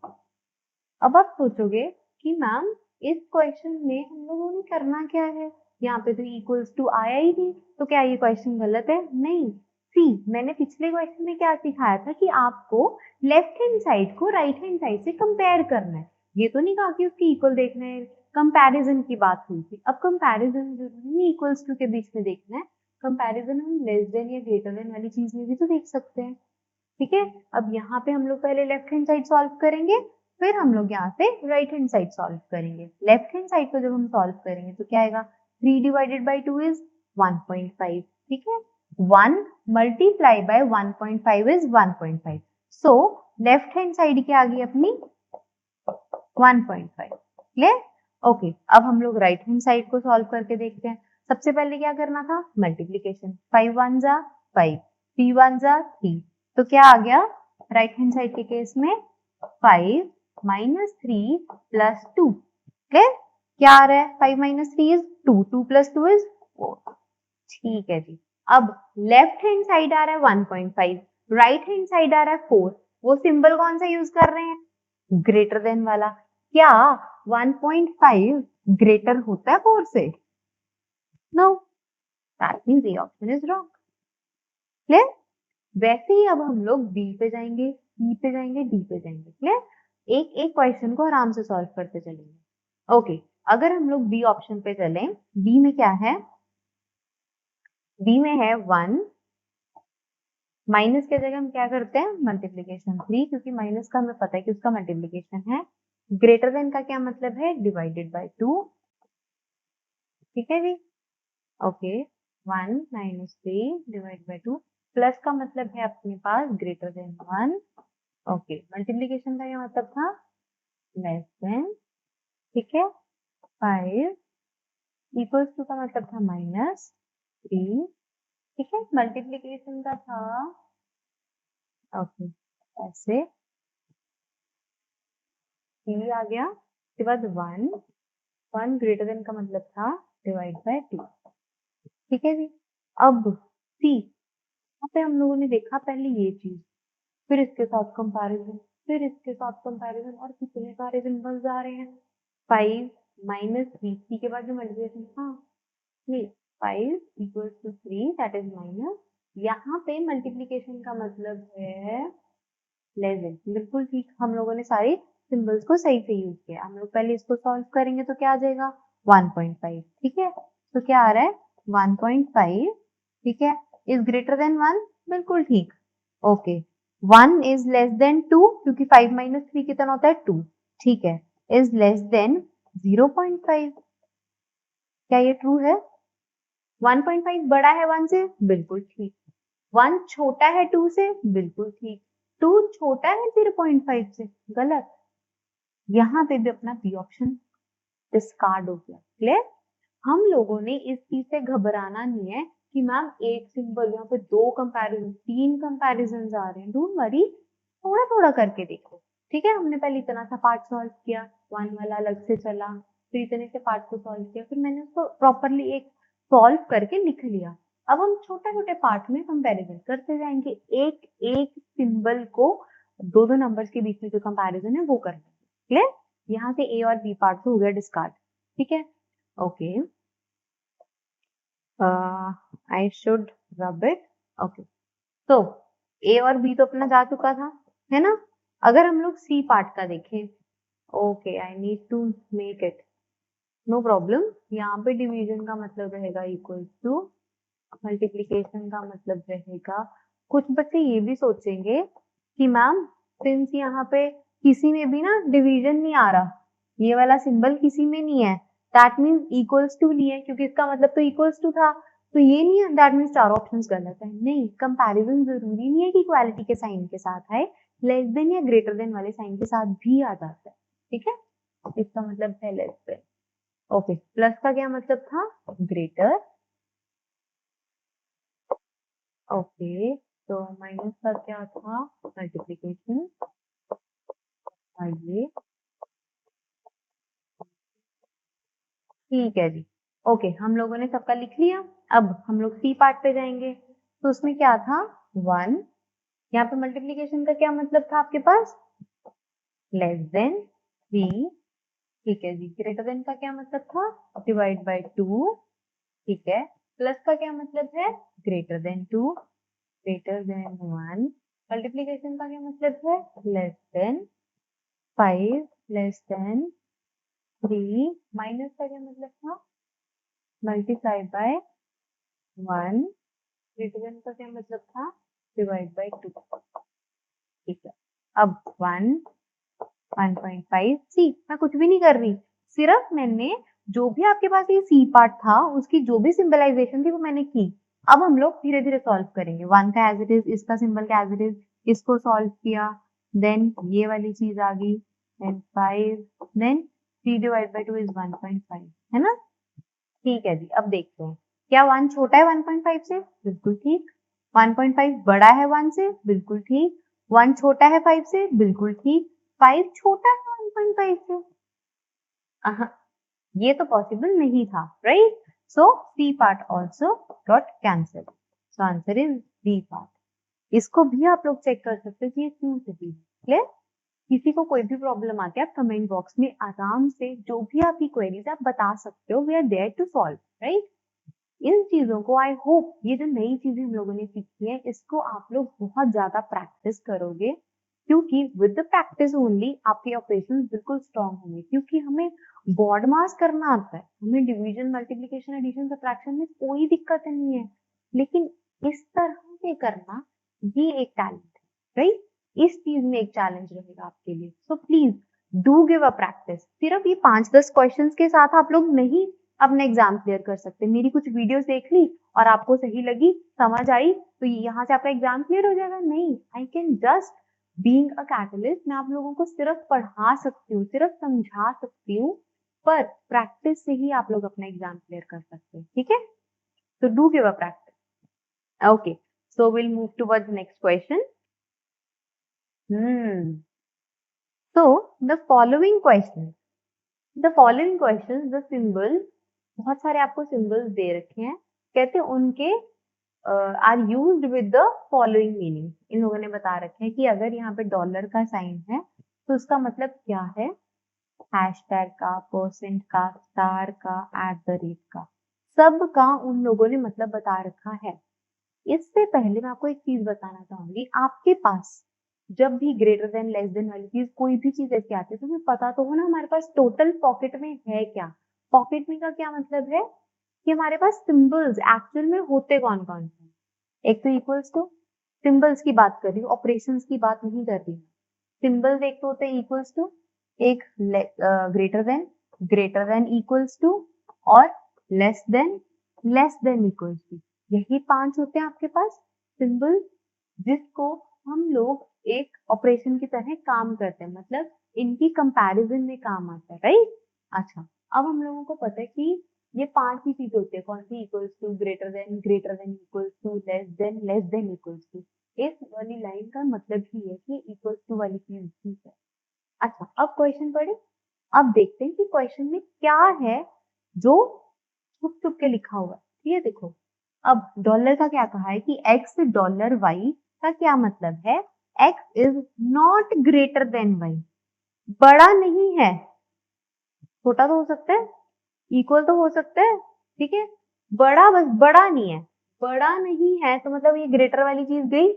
अब आप सोचोगे कि मैम इस क्वेश्चन में हम लोगों ने करना क्या है, यहाँ पे तो इक्वल्स टू आया ही नहीं, तो क्या ये क्वेश्चन गलत है, नहीं। सी मैंने पिछले क्वेश्चन में क्या सिखाया था कि आपको लेफ्ट हैंड साइड को राइट हैंड साइड से कंपेयर करना है, ये तो नहीं कहा कि उसके इक्वल देखना है, कंपैरिजन की बात हुई थी। अब कंपैरिजन जरूरी नहीं इक्वल्स टू के बीच में देखना है, कंपैरिजन हम लेस देन या ग्रेटर देन वाली चीज में भी तो देख सकते हैं, ठीक है। अब यहाँ पे हम लोग पहले लेफ्ट हैंड साइड सॉल्व करेंगे, फिर हम लोग यहाँ पे राइट हैंड साइड सॉल्व करेंगे। लेफ्ट हैंड साइड को जब हम सॉल्व करेंगे तो क्या आएगा, 3 डिवाइडेड बाई 2 इज 1.5, ठीक है, 1 multiply by 1.5 is 1.5, so left hand side क्या आ गई अपनी 1.5, क्लियर। ओके, अब हम लोग राइट हैंड साइड को सॉल्व करके देखते हैं। सबसे पहले क्या करना था, मल्टीप्लीकेशन, 5 1 जा 5, 3 1 जा 3, तो क्या आ गया राइट हैंड साइड के केस में 5 माइनस 3 प्लस 2, क्लियर। क्या आ रहा है, 5 माइनस 3 इज 2, 2 प्लस 2 इज 4, ठीक है जी। अब लेफ्ट हैंड साइड आ रहा है 1.5, राइट हैंड साइड आ रहा है 4, वो सिंबल कौन सा यूज कर रहे हैं, ग्रेटर देन वाला। क्या 1.5 ग्रेटर होता है 4 से, नो, दैट मींस ये ऑप्शन इज रॉन्ग, क्लियर। वैसे ही अब हम लोग बी पे जाएंगे, सी पे जाएंगे, डी पे जाएंगे, क्लियर। एक एक क्वेश्चन को आराम से सॉल्व करते चलेंगे। ओके, अगर हम लोग बी ऑप्शन पे चलें, बी में क्या है, बी में है 1, माइनस के जगह हम क्या करते हैं, मल्टीप्लीकेशन 3, क्योंकि माइनस का हमें पता है कि उसका मल्टीप्लीकेशन है। ग्रेटर देन का क्या मतलब है, डिवाइडेड बाय 2, ठीक है जी। Okay, 1 minus 3 divide by 2, plus का मतलब है अपने पास ग्रेटर देन 1, ओके, मल्टीप्लीकेशन का क्या मतलब था, लेस देन, ठीक है, 5 इक्वल्स टू का मतलब था -3, ठीक है, मल्टीप्लीकेशन का था, ओके, ऐसे 3 आ गया, उसके बाद 1 ग्रेटर देन का मतलब था डिवाइड बाय 2, ठीक है जी। अब सी, यहाँ पे हम लोगों ने देखा पहले ये चीज, फिर इसके साथ कंपैरिजन, फिर इसके साथ कंपैरिजन, और कितने सारे सिंबल्स आ रहे हैं, 5 माइनस 3 के बाद जो मल्टीप्लिकेशन, हाँ ये 5 equals to 3 that is minus, यहाँ पे मल्टीप्लिकेशन का मतलब है लेस देन, बिल्कुल ठीक, हम लोगों ने सारे सिंबल्स को सही से यूज किया। हम लोग पहले इसको सॉल्व करेंगे तो क्या आ जाएगा 1.5, ठीक है, तो क्या आ रहा है 1.5, ठीक है, इज ग्रेटर देन 1, बिल्कुल ठीक। ओके, 1 इज लेस देन 2 क्योंकि 5 माइनस 3 कितना होता है 2, ठीक है। इज लेस देन 0.5, क्या ये ट्रू है? 1.5 बड़ा है 1 से, बिल्कुल ठीक। 1 छोटा है 2 से, बिल्कुल ठीक। 2 छोटा है 0.5 से, गलत। यहाँ पे भी अपना बी ऑप्शन डिस्कार्ड हो गया। क्लियर? हम लोगों ने इस चीज से घबराना नहीं है कि मैम एक सिंबल, यहाँ पे 2 कंपैरिजन, 3 कंपैरिजन आ रहे हैं। डोंट वरी, थोड़ा थोड़ा करके देखो, ठीक है। हमने पहले इतना सा पार्ट सॉल्व किया, 1 वाला अलग से चला, फिर इतने से पार्ट को सॉल्व किया, फिर मैंने उसको प्रॉपरली एक सॉल्व करके लिख लिया। अब हम छोटे छोटे पार्ट में कंपैरिजन करते जाएंगे, एक एक सिंबल को दो दो नंबर्स के बीच में जो कंपैरिजन है वो करना है। क्लियर? यहाँ से ए और बी पार्ट हो गया डिस्कार्ड, ठीक है। Okay, I should rub it. Okay, तो ए और बी तो अपना जा चुका था, है ना। अगर हम लोग सी पार्ट का देखें, okay I need to make it, no problem. यहाँ पे डिवीजन का मतलब रहेगा इक्वल टू, मल्टीप्लीकेशन का मतलब रहेगा, कुछ बच्चे ये भी सोचेंगे कि मैम सिंस यहाँ पे किसी में भी ना डिवीजन नहीं आ रहा, ये वाला सिंबल किसी में नहीं है, दैट मीन्स इक्वल्स टू नहीं है, क्योंकि इसका मतलब तो इक्वल्स टू था, तो ये नहीं है, दैट मीन्स चारों ऑप्शंस गलत है। नहीं, कंपैरिजन जरूरी नहीं है कि इक्वालिटी के साइन के साथ आए, लेस देन या ग्रेटर देन वाले साइन के साथ भी आ जाता है, ठीक है। इसका मतलब है लेस देन। ओके, प्लस का क्या मतलब था? ग्रेटर। ओके, तो माइनस का क्या था? मल्टीप्लीकेशन। आइए, ठीक है जी। ओके, हम लोगों ने सबका लिख लिया। अब हम लोग सी पार्ट पे जाएंगे, तो उसमें क्या था? 1। यहाँ पे मल्टीप्लीकेशन का क्या मतलब था आपके पास? लेस देन 3, ठीक है जी। ग्रेटर देन का क्या मतलब था? डिवाइड बाय 2, ठीक है। प्लस का क्या मतलब है? Greater then 2, greater than 1। Multiplication का क्या मतलब है? Less then 5, less than 3। Minus का क्या मतलब था? Multiply by 1। ग्रेटर देन का क्या मतलब था? डिवाइड बाय 2, ठीक है। अब 1, 1.5 सी, मैं कुछ भी नहीं कर रही, सिर्फ मैंने जो भी आपके पास ये सी पार्ट था उसकी जो भी सिंबलाइजेशन थी वो मैंने की। अब हम लोग धीरे धीरे सॉल्व करेंगे। 1 का एज इट इज, इसका सिंबल का एज इट इज, इसको सॉल्व किया, देन ये वाली चीज आ गई, then 5, then 3 divide by 2 is 1.5, है ना। ठीक है जी। अब देखते हैं, क्या 1 छोटा है 1.5 से? बिल्कुल ठीक। 1.5 बड़ा है 1 से? बिल्कुल ठीक। 1 छोटा है 5 से? बिल्कुल ठीक। 5 छोटा है 1.5 से? अहा, ये तो पॉसिबल नहीं था, right. So C part also got cancelled. So answer is B part. इसको भी आप लोग चेक कर सकते हो कि ये क्यों सही है। क्लियर? किसी को कोई भी प्रॉब्लम आती है, आप कमेंट बॉक्स में आराम से जो भी आपकी क्वेरीज आप बता सकते हो, we are there to solve, right. इन चीजों को आई होप, ये जो नई चीजें हम लोगों ने सीखी है, इसको आप लोग बहुत ज्यादा प्रैक्टिस करोगे, क्योंकि विद द प्रैक्टिस ओनली आपके ऑपरेशन बिल्कुल स्ट्रांग होंगे। क्योंकि हमें बॉड मास करना आता है, हमें डिवीजन, मल्टीप्लिकेशन, एडिशन, सब्ट्रैक्शन में कोई दिक्कत नहीं है, लेकिन इस तरह से करना, ये एक टैलेंट है, राइट। इस चीज में एक चैलेंज रहेगा आपके लिए। So please do give a practice. सिर्फ ये 5-10 क्वेश्चंस के साथ आप लोग नहीं अपना एग्जाम क्लियर कर सकते। मेरी कुछ वीडियोस देख ली और आपको सही लगी, समझ आई, तो यहाँ से आपका एग्जाम क्लियर हो जाएगा? नहीं, I can just being a catalyst, मैं आप लोगों को सिर्फ पढ़ा सकती हूँ, सिर्फ समझा सकती हूँ, पर प्रैक्टिस से ही आप लोग अपना एग्जाम क्लियर कर सकते हैं, ठीक है। तो do give a practice. Okay, so will move towards next question. So the following questions, the symbols, बहुत सारे आपको सिंबल्स दे रखे हैं, कहते हैं उनके are used with the following meaning. इन लोगों ने बता रखे हैं कि अगर यहाँ पे डॉलर का साइन है तो उसका मतलब क्या है, हैशटैग का, परसेंट का, स्टार का, एट द रेट का, सब का उन लोगों ने मतलब बता रखा है। इससे पहले मैं आपको एक चीज बताना चाहूंगी, आपके पास जब भी ग्रेटर देन लेस देन वाली चीज, कोई भी चीज ऐसी आती है, तो हमें पता तो हो ना हमारे पास टोटल पॉकेट में है क्या। पॉकेट में का क्या मतलब है कि हमारे पास सिंबल्स एक्चुअल में होते कौन कौन से। एक तो इक्वल्स टू, सिंबल्स की बात कर रही हूँ, ऑपरेशंस की बात नहीं कर रही हूँ। सिंबल्स एक तो होते हैं इक्वल्स टू, एक ग्रेटर देन इक्वल्स टू, और लेस देन इक्वल्स टू। यही 5 होते हैं आपके पास सिंबल जिसको हम लोग एक ऑपरेशन की तरह काम करते हैं, मतलब इनकी कंपैरिजन में काम आता है, राइट। अच्छा, अब हम लोगों को पता है कि ये 5 ही चीजें होती है, कौन सी? Equals to, greater than equals to, less than equals to. इस वाली लाइन का मतलब ही है कि इक्वल्स टू वाली चीज भी है। अच्छा, अब क्वेश्चन पढ़े। अब देखते हैं कि क्वेश्चन में क्या है जो छुप छुप के लिखा हुआ है। ठीक है, देखो अब डॉलर का क्या कहा है कि एक्स डॉलर वाई का क्या मतलब है? X is not greater than Y, बड़ा नहीं है। छोटा तो हो सकता है, इक्वल तो हो सकता है, ठीक है, बड़ा बस बड़ा नहीं है। बड़ा नहीं है तो मतलब ये ग्रेटर वाली चीज गई,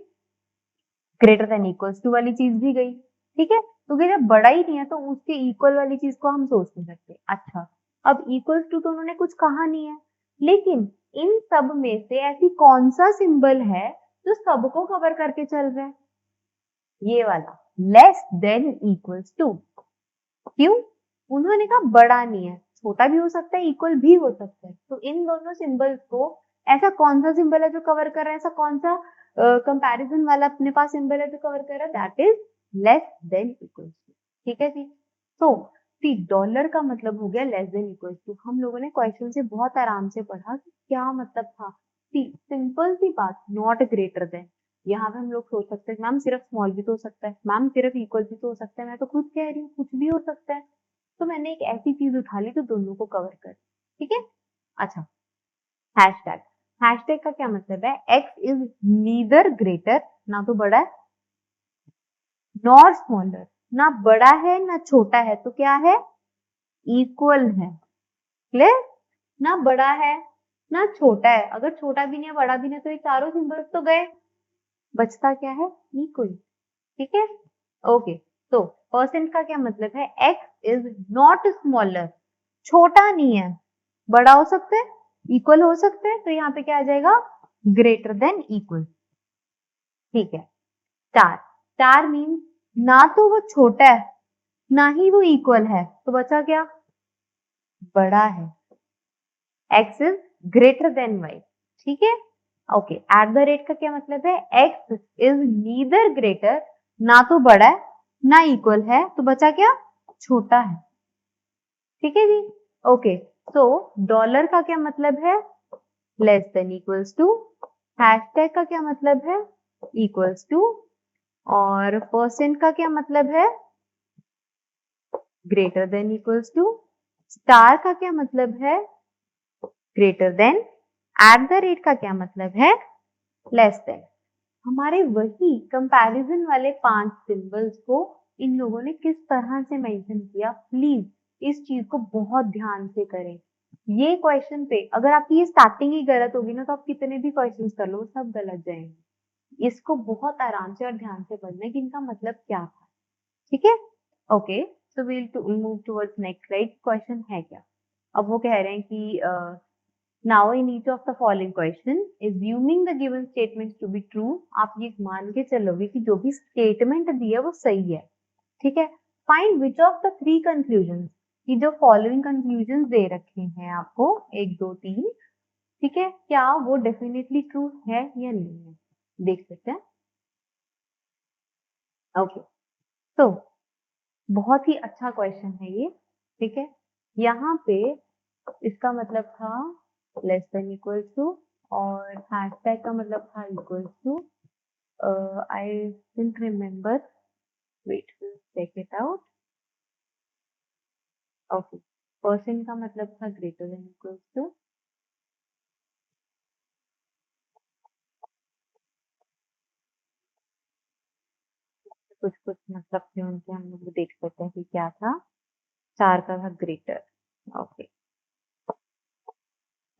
ग्रेटर देन इक्वल्स टू वाली चीज भी गई। ठीक है, क्योंकि जब बड़ा ही नहीं है तो उसके इक्वल वाली चीज को हम सोच नहीं सकते। अच्छा, अब इक्वल्स टू तो उन्होंने कुछ कहा नहीं है, लेकिन इन सब में से ऐसी कौन सा सिंबल है जो सबको कवर करके चल रहा है? ये वाला, लेस देन इक्वल्स टू। क्यों? उन्होंने कहा बड़ा नहीं है, छोटा भी हो सकता है, इक्वल भी हो सकता है। तो इन दोनों सिंबल्स को ऐसा कौन सा सिंबल है जो कवर कर रहा है? ऐसा कौन सा कंपैरिजन वाला अपने पास सिंबल है जो कवर कर रहा है? That is less than equals to. ठीक है जी। तो सी डॉलर का मतलब हो गया लेस देन इक्वल्स टू। हम लोगों ने क्वेश्चन से बहुत आराम से पढ़ा कि क्या मतलब था। सी सिंपल सी बात, नॉट ग्रेटर देन। यहाँ पे हम लोग सोच सकते हैं मैम सिर्फ स्मॉल भी तो हो सकता है, मैम सिर्फ इक्वल भी तो हो सकता है। मैं तो खुद कह रही हूँ कुछ भी हो सकता है। तो मैंने एक ऐसी चीज उठा ली जो दोनों को कवर कर। ठीक है। अच्छा, हैशटैग। हैशटैग का क्या मतलब है? एक्स इज नीदर ग्रेटर, ना तो बड़ा है नॉर स्मॉलर, ना बड़ा है ना छोटा है, तो क्या है? इक्वल है। क्लियर? ना बड़ा है ना छोटा है, अगर छोटा भी नहीं है बड़ा भी नहीं तो ये चारों सिंबल्स तो गए, बचता क्या है? इक्वल। ठीक है, ओके। तो परसेंट का क्या मतलब है? एक्स इज नॉट स्मॉलर, छोटा नहीं है, बड़ा हो सकता है, इक्वल हो सकता है, तो यहाँ पे क्या आ जाएगा? Greater than equal. ठीक है। स्टार, स्टार मीन्स ना तो वो छोटा है ना ही वो इक्वल है, तो बचा क्या? बड़ा है। X is greater than Y. ठीक है, ओके। एट द रेट का क्या मतलब है? एक्स इज नीदर ग्रेटर, ना तो बड़ा है ना इक्वल है, तो बचा क्या? छोटा है। ठीक है जी, ओके। तो डॉलर का क्या मतलब है? Less than equals to. Hashtag का क्या मतलब है? Equals to. और परसेंट का क्या मतलब है? Greater than equals to. Star का क्या मतलब है? Greater than. At the rate का क्या मतलब है? Less than. हमारे वही कंपैरिजन वाले 5 सिंबल्स को इन लोगों ने किस तरह से मेंशन किया, प्लीज इस चीज को बहुत ध्यान से करें। ये क्वेश्चन पे अगर आपकी ये स्टार्टिंग ही गलत होगी ना तो आप कितने भी क्वेश्चंस कर लो सब गलत जाएंगे। इसको बहुत आराम से और ध्यान से पढ़ना है कि इनका मतलब क्या था। ठीक है, okay. So we'll move towards next, right. Question है क्या? अब वो कह रहे हैं कि now in each of the following question assuming the given statements to be true, आप ये मान के चलोगे कि जो भी स्टेटमेंट दी है वो सही है। ठीक है, find which of the 3 conclusion, कि जो फॉलोइंग कंक्लूजन दे रखे हैं आपको 1 2 3, ठीक है, क्या वो डेफिनेटली ट्रू है या नहीं है, देख सकते हैं। ओके, तो बहुत ही अच्छा क्वेश्चन है ये। ठीक है, यहाँ पे इसका मतलब था लेस देन इक्वल टू, और हैशटैग का मतलब था equal to. I didn't remember, wait check it out. Okay, percent का मतलब था ग्रेटर देन इक्वल टू। कुछ कुछ मतलब थे उनके, हम लोग देख सकते हैं कि क्या था। 4 का था ग्रेटर। ओके,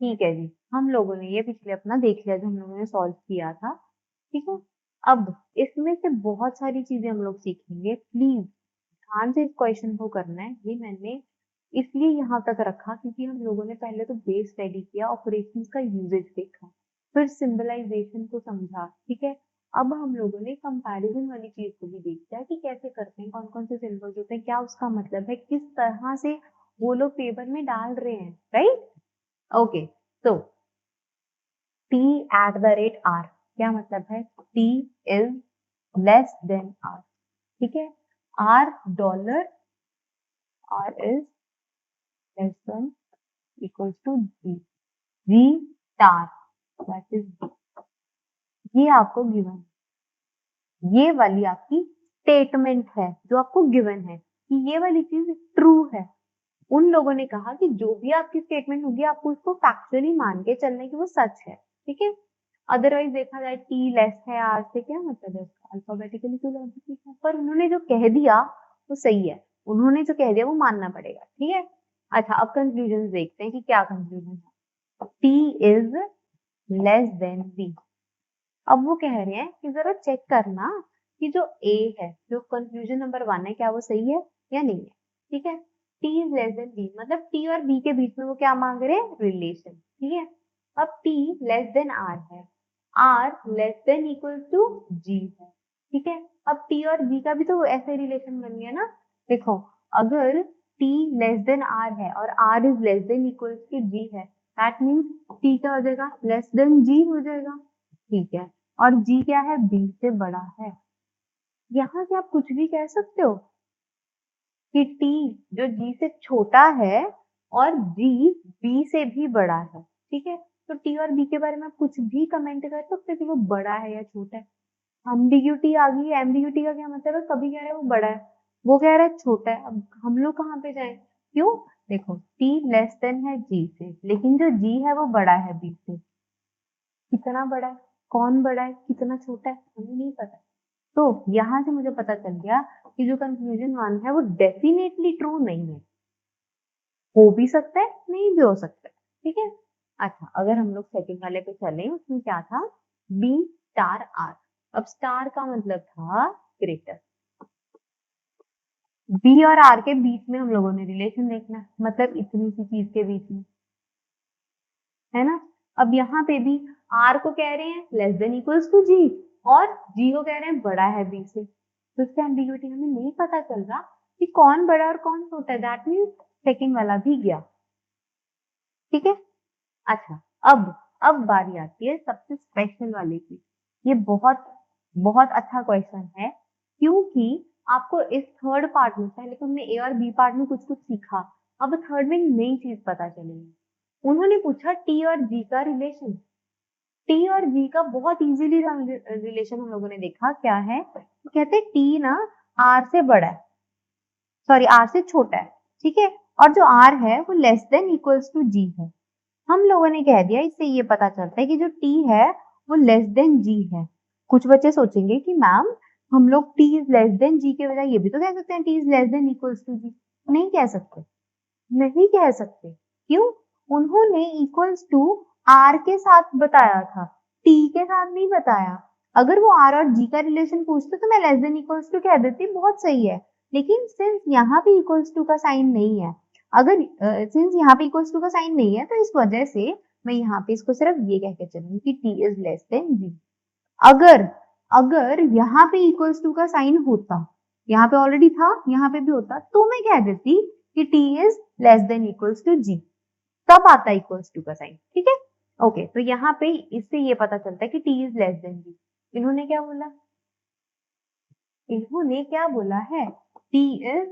ठीक है जी, हम लोगों ने ये पिछले अपना देख लिया जो हम लोगों ने सॉल्व किया था। ठीक है, अब इसमें से बहुत सारी चीजें हम लोग सीखेंगे, प्लीज ध्यान से इस क्वेश्चन को करना है। ये मैंने इसलिए यहाँ तक रखा क्योंकि हम लोगों ने पहले तो बेस स्टडी किया, ऑपरेशंस का यूजेज देखा। फिर सिंबलाइजेशन को समझा, ठीक है। अब हम लोगों ने कंपैरिजन वाली चीज को भी देखा है कि कैसे करते हैं, कौन कौन से सिंबल्स होते हैं, क्या उसका मतलब है, किस तरह से वो लोग पेपर में डाल रहे हैं, राइट। ओके, तो T@r क्या मतलब है? T is less than R, ठीक है। R dollar, R is less than equals to G, G star, that is, ये आपको गिवन, ये वाली आपकी स्टेटमेंट है जो आपको गिवन है कि ये वाली चीज ट्रू है। उन लोगों ने कहा कि जो भी आपकी स्टेटमेंट होगी आपको उसको फैक्चुअली मान के चलने की वो सच है, ठीक है। अदरवाइज देखा जाए टी लेस है आर से, क्या मतलब है उसका? अल्फाबेटिकली तो लॉजिकली है, पर उन्होंने जो कह दिया वो सही है, उन्होंने जो कह दिया वो मानना पड़ेगा, ठीक है। अच्छा, अब कंक्लूजन देखते हैं कि क्या कंक्लूजन है। T is less than B. अब वो कह रहे हैं कि जरा चेक करना कि जो ए है, जो कंक्लूजन नंबर 1 है, क्या वो सही है या नहीं है, ठीक है। T is less than B, मतलब टी और बी के बीच में वो क्या मांग रहे हैं? रिलेशन, ठीक है। अब टी लेस देन आर है, R less than equal to G है, ठीक है। अब टी और बी का भी तो ऐसे रिलेशन बन गया ना। देखो, अगर टी लेस देन आर है और R is less than equal to G है, दैट मीन्स टी क्या हो जाएगा? लेस देन जी हो जाएगा, ठीक है। और जी क्या है? बी से बड़ा है। यहाँ से आप कुछ भी कह सकते हो कि टी जो जी से छोटा है और जी बी से भी बड़ा है, ठीक है। तो टी और बी के बारे में आप कुछ भी कमेंट कर सकते हो कि वो बड़ा है या छोटा है। एम्बिग्यूटी आ गई। एम्बिग्यूटी का क्या मतलब है? कभी कह रहा है वो बड़ा है, वो कह रहा है छोटा है। अब हम लोग कहाँ पे जाएं? क्यों? देखो, टी लेस देन है जी से, लेकिन जो जी है वो बड़ा है बी से। कितना बड़ा है, कौन बड़ा है, कितना छोटा है, हमें नहीं पता। तो यहां से मुझे पता चल गया कि जो कंक्लूजन 1 है वो डेफिनेटली ट्रू नहीं है, हो भी सकता है, नहीं भी हो सकता है, ठीक है। अच्छा, अगर हम लोग सेकंड वाले पे चले, उसमें क्या था? B star R. अब स्टार का मतलब था ग्रेटर। बी और आर के बीच में हम लोगों ने रिलेशन देखना, मतलब इतनी सी चीज के बीच में, है ना। अब यहाँ पे भी आर को कह रहे हैं लेस देन इक्वल्स टू जी, और जी को कह रहे हैं बड़ा है बी से। तो इससे एम्बिग्यूटी हमें नहीं पता चल रहा कि कौन बड़ा और कौन छोटा है। दैट मीन्स सेकंड वाला भी गया, ठीक है। अच्छा, अब बारी आती है सबसे स्पेशल वाले की। ये बहुत बहुत अच्छा क्वेश्चन है, क्योंकि आपको इस थर्ड पार्ट में, पहले तो हमने ए और बी पार्ट में कुछ कुछ सीखा, अब थर्ड में नई चीज पता चलेगी। उन्होंने पूछा टी और जी का रिलेशन। टी और जी का बहुत इजीली रिलेशन हम लोगों ने देखा, क्या है? तो कहते हैं टी ना आर से बड़ा है, सॉरी आर से छोटा है, ठीक है। और जो आर है वो less than equals to G है। हम लोगों ने कह दिया, इससे ये पता चलता है कि जो टी है वो लेस देन जी है। कुछ बच्चे सोचेंगे कि मैम हम लोग T is less than G के बजाय ये भी तो कह सकते हैं T is less than equals to G. नहीं कह सकते, नहीं कह सकते। क्यों? उन्होंने इक्वल्स टू आर के साथ बताया था, टी के साथ नहीं बताया। अगर वो आर और जी का रिलेशन पूछते तो मैं लेस देन इक्वल्स टू कह देती, बहुत सही है। लेकिन सिंस यहाँ पे इक्वल्स टू का साइन नहीं है, अगर सिंस यहाँ पे इक्वल्स टू का साइन नहीं है, तो इस वजह से मैं यहाँ पे इसको सिर्फ ये कह के चलूंगी कि टी इज लेस देन जी। अगर अगर यहाँ पे इक्वल्स टू का साइन होता, यहाँ पे ऑलरेडी था, यहाँ पे भी होता, तो मैं कह देती कि T is less than equals to G, तब आता इक्वल्स टू का साइन, ठीक है। ओके, तो यहाँ पे इससे ये पता चलता है कि T is less than G. इन्होंने क्या बोला? इन्होंने क्या बोला है? T is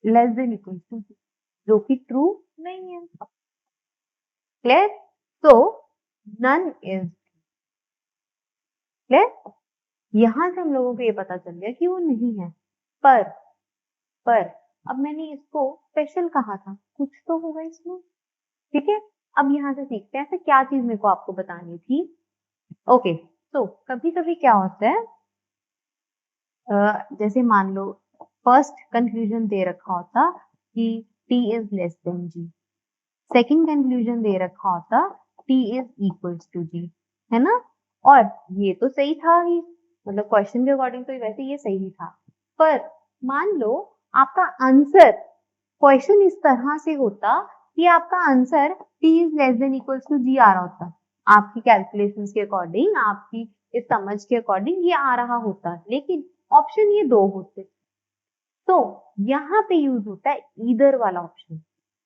less than equals to G, जो कि ट्रू नहीं है। क्लियर? तो नन इज क्लियर। यहां से हम लोगों को ये पता चल गया कि वो नहीं है। पर पर अब मैंने इसको स्पेशल कहा था, कुछ तो होगा इसमें, ठीक है। अब यहाँ से सीखते हैं ऐसे क्या चीज मेरे को आपको बतानी थी। ओके, तो कभी कभी क्या होता है, जैसे मान लो फर्स्ट कंक्लूजन दे रखा होता कि T is less than G, second conclusion दे रखा होता T is equals to G, है ना। और ये तो सही था ही, मतलब क्वेश्चन के अकॉर्डिंग तो वैसे ये सही ही था। पर मान लो आपका आंसर, क्वेश्चन इस तरह से होता कि आपका answer T is less than equals to G आ रहा होता, आपकी कैलकुलेशंस के अकॉर्डिंग, आपकी इस समझ के अकॉर्डिंग ये आ रहा होता, लेकिन ऑप्शन ये दो होते। तो यहाँ पे यूज होता है ईदर वाला ऑप्शन।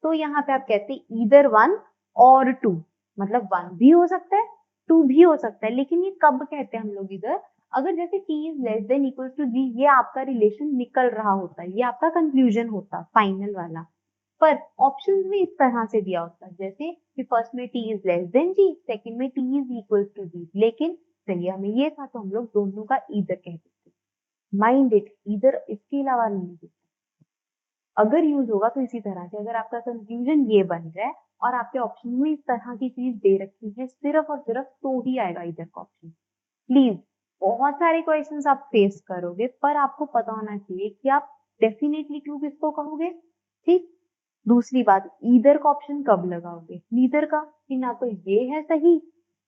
तो यहाँ पे आप कहते हैं ईदर 1 और 2, मतलब 1 भी हो सकता है, 2 भी हो सकता है, लेकिन ये कब कहते हैं हम लोग इधर, अगर जैसे t is less than equal to g, ये आपका रिलेशन निकल रहा होता है, ये आपका कंक्लूजन होता फाइनल वाला। पर ऑप्शंस में इस तरह से दिया होता है, जैसे कि फर्स्ट में t is less than g, second में t is equal to g, लेकिन चलिए हमें ये था तो हम लोग दोनों का ईदर कह देते। माइंड इट, ईदर इसके अलावा नहीं देते। अगर यूज होगा तो इसी तरह से, अगर आपका कंफ्यूजन ये बन रहा है और आपके ऑप्शन में इस तरह की चीज दे रखी है सिर्फ और सिर्फ, तो ही आएगा इधर का ऑप्शन। प्लीज, बहुत सारे क्वेश्चंस आप फेस करोगे, पर आपको पता होना चाहिए कि आप डेफिनेटली क्यों किसको कहोगे। ठीक। दूसरी बात, ईदर का ऑप्शन कब लगाओगे, नीदर का, कि ना तो ये है सही,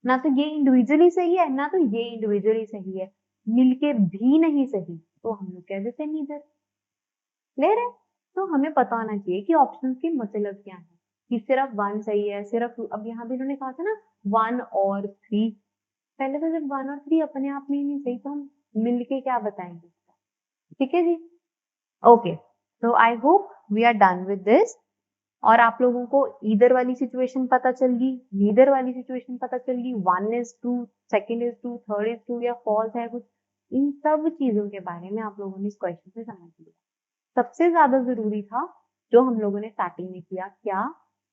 ना तो ये इंडिविजुअली सही है, ना तो ये इंडिविजुअली सही है, मिलके भी नहीं सही, तो हम लोग कह देते हैं नीदर। क्लियर है? तो हमें पता होना चाहिए कि ऑप्शंस के मतलब क्या है, कि सिर्फ 1 सही है, सिर्फ अब यहाँ पे इन्होंने कहा था ना 1 और 3, पहले तो जब 1 और 3 अपने आप में ही नहीं सही, तो हम मिलके क्या बताएंगे। ठीक है जी। ओके, तो I hope we are done with this. और आप लोगों को ईदर वाली सिचुएशन पता चल गई, नीदर वाली सिचुएशन पता चल गई, 1 is 2, second is 2, third is 2 या फॉल्स है कुछ, इन सब चीजों के बारे में आप लोगों ने इस क्वेश्चन से समझ लिया। सबसे ज्यादा जरूरी था जो हम लोगों ने स्टार्टिंग में किया, क्या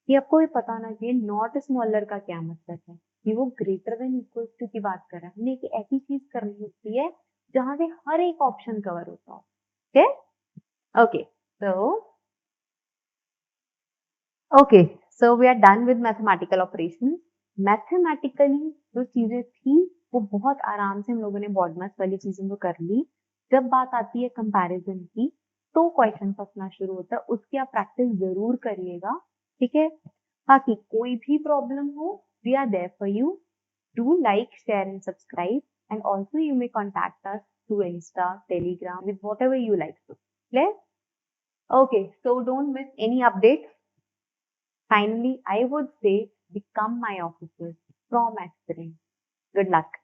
कि आपको ये पता होना चाहिए नॉट स्मॉलर का क्या मतलब है, कि वो ग्रेटर देन इक्वल टू की बात कर रहा है। हमने एक ऐसी चीज करनी होती है जहां से हर एक ऑप्शन कवर होता हो। Okay, so we are done with mathematical operation. Mathematically जो चीजें थी वो बहुत आराम से हम लोगों ने बॉड मास वाली चीजों को कर ली। जब बात आती है कंपैरिजन की, तो क्वेश्चन फंसना शुरू होता है, उसकी आप प्रैक्टिस जरूर करिएगा। ठीक है, बाकी कोई भी प्रॉब्लम हो, we are there for you. Do like, share and subscribe, and also you may contact us through Insta, Telegram, with whatever you like to. Clear? Okay, so don't miss any update. Finally, I would say become my officers from experience. Good luck.